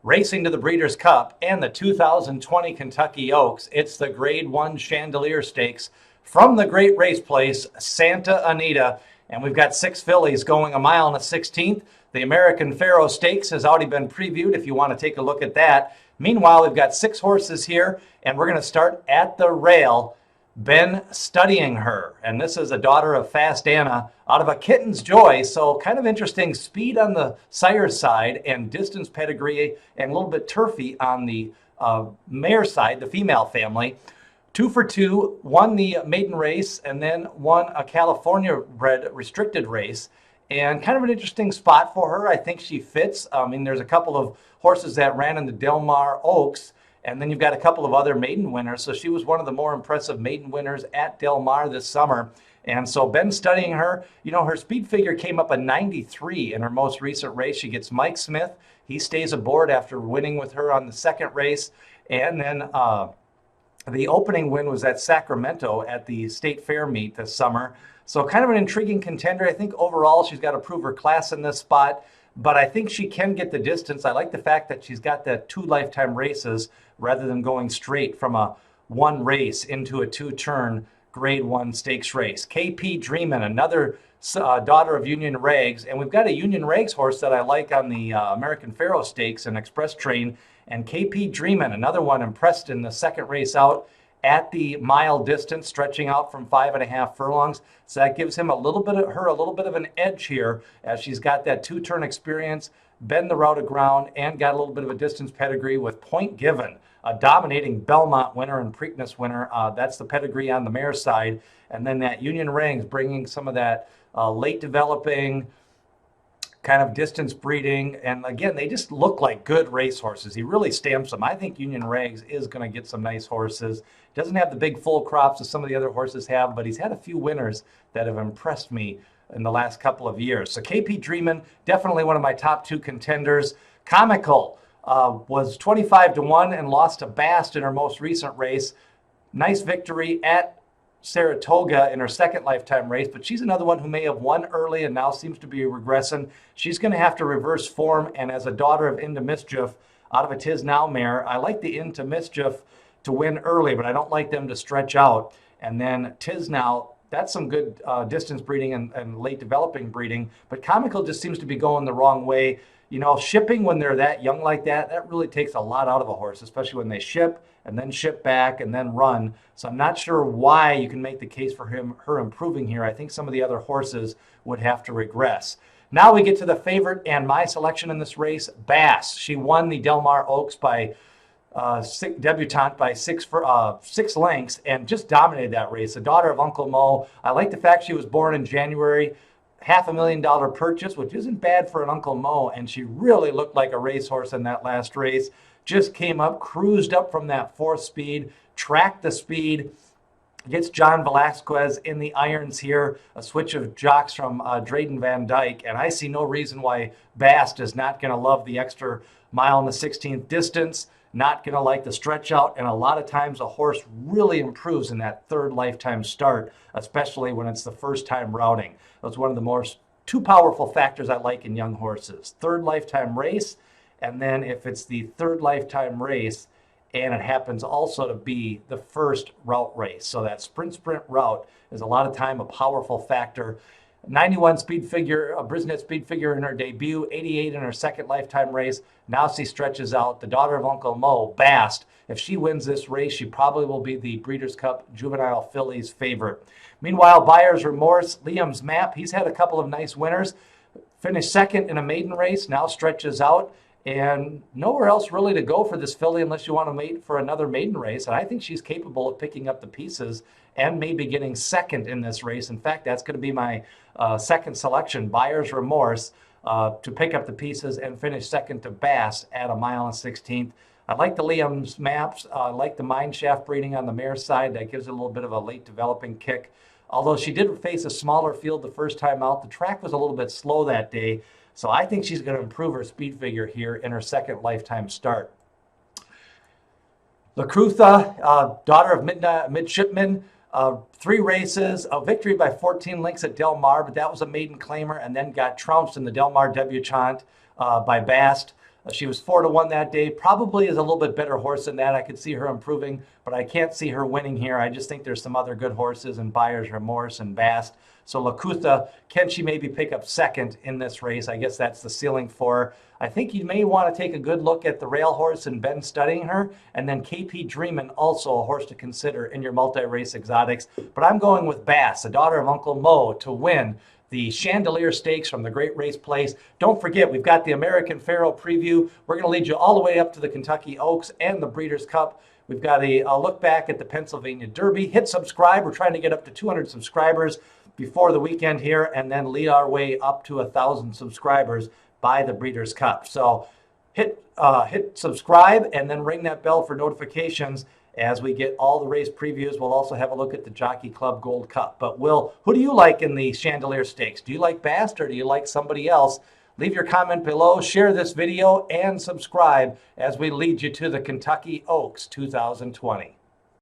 Racing to the Breeders' Cup and the 2020 Kentucky Oaks, it's the Grade 1 Chandelier Stakes from the great race place, Santa Anita. And we've got 6 fillies going a mile and a 16th. The American Pharoah Stakes has already been previewed if you want to take a look at that. Meanwhile, we've got 6 horses here, and we're going to start at the rail. Been studying her, and this is a daughter of Fast Anna out of a Kitten's Joy, so kind of interesting speed on the sire's side and distance pedigree and a little bit turfy on the mare side, the female family. 2 for 2, won the maiden race and then won a California bred restricted race, and kind of an interesting spot for her. I think she fits. I mean, there's a couple of horses that ran in the Del Mar Oaks, and then you've got a couple of other maiden winners. So she was one of the more impressive maiden winners at Del Mar this summer. And so been studying her. You know, her speed figure came up a 93 in her most recent race. She gets Mike Smith. He stays aboard after winning with her on the second race. And then the opening win was at Sacramento at the State Fair meet this summer. So kind of an intriguing contender. I think overall she's got to prove her class in this spot, but I think she can get the distance. I like the fact that she's got the 2 lifetime races rather than going straight from a 1 race into a 2-turn Grade 1 stakes race. KP Dreamin, another daughter of Union Rags, and we've got a Union Rags horse that I like on the American Pharoah Stakes and Express Train, and KP Dreamin, another one, impressed in the second race out at the mile distance, stretching out from 5.5 furlongs. So that gives him a little bit of an edge here, as she's got that 2-turn experience, been the route of ground, and got a little bit of a distance pedigree with Point Given, a dominating Belmont winner and Preakness winner. That's the pedigree on the mare side. And then that Union Rings bringing some of that late developing kind of distance breeding. And again, they just look like good race horses. He really stamps them. I think Union Rags is going to get some nice horses. Doesn't have the big full crops as some of the other horses have, but he's had a few winners that have impressed me in the last couple of years. So KP Dreamin, definitely one of my top 2 contenders. Comical was 25-1 and lost to Bast in her most recent race. Nice victory at Saratoga in her second lifetime race, but she's another one who may have won early and now seems to be regressing. She's going to have to reverse form, and as a daughter of Into Mischief out of a Tis Now mare, I like the Into Mischief to win early, but I don't like them to stretch out. And then Tis Now, that's some good distance breeding and late developing breeding, but Comical just seems to be going the wrong way. You know, shipping when they're that young like that really takes a lot out of a horse, especially when they ship and then ship back and then run. So I'm not sure why you can make the case for her improving here. I think some of the other horses would have to regress. Now we get to the favorite and my selection in this race, Bast. She won the Del Mar Oaks by debutante by 6 lengths and just dominated that race. The daughter of Uncle Mo. I like the fact she was born in January. $500,000 purchase, which isn't bad for an Uncle Mo, and she really looked like a racehorse in that last race. Just came up, cruised up from that 4th speed, tracked the speed, gets John Velasquez in the irons here, a switch of jocks from Drayden Van Dyke, and I see no reason why Bast is not going to love the extra mile and the 16th distance, not going to like the stretch out, and a lot of times a horse really improves in that 3rd lifetime start, especially when it's the first time routing. That's one of the most 2 powerful factors I like in young horses. 3rd lifetime race, and then if it's the 3rd lifetime race and it happens also to be the first route race. So that sprint route is a lot of time a powerful factor. 91 speed figure, a Brisnet speed figure in her debut, 88 in her second lifetime race. Now she stretches out. The daughter of Uncle Mo, Bast, if she wins this race, she probably will be the Breeders' Cup Juvenile Fillies favorite. Meanwhile, Buyer's Remorse, Liam's Map, he's had a couple of nice winners. Finished second in a maiden race, now stretches out. And nowhere else really to go for this filly unless you want to mate for another maiden race. And I think she's capable of picking up the pieces and maybe getting second in this race. In fact, that's going to be my second selection, Buyer's Remorse, to pick up the pieces and finish second to Bast at a mile and 16th. I like the Liam's Maps. I like the Mine Shaft breeding on the mare side. That gives it a little bit of a late developing kick. Although she did face a smaller field the first time out, the track was a little bit slow that day. So I think she's going to improve her speed figure here in her second lifetime start. Lacrutha, daughter of Midshipman, 3 races, a victory by 14 lengths at Del Mar, but that was a maiden claimer, and then got trounced in the Del Mar debutante by Bast. She was 4-1 that day. Probably is a little bit better horse than that. I could see her improving, but I can't see her winning here. I just think there's some other good horses in Buyers, Remorse, and Bast. So Lakutha, can she maybe pick up second in this race? I guess that's the ceiling for her. I think you may want to take a good look at the rail horse and Ben studying her, and then KP Dreamin, also a horse to consider in your multi-race exotics. But I'm going with Bast, the daughter of Uncle Mo, to win the Chandelier Stakes from the Great Race Place. Don't forget, we've got the American Pharoah preview. We're going to lead you all the way up to the Kentucky Oaks and the Breeders' Cup. We've got a look back at the Pennsylvania Derby. Hit subscribe. We're trying to get up to 200 subscribers before the weekend here, and then lead our way up to 1,000 subscribers by the Breeders' Cup. So hit subscribe and then ring that bell for notifications as we get all the race previews. We'll also have a look at the Jockey Club Gold Cup. But Will, who do you like in the Chandelier Stakes? Do you like Bast or do you like somebody else? Leave your comment below, share this video, and subscribe as we lead you to the Kentucky Oaks 2020.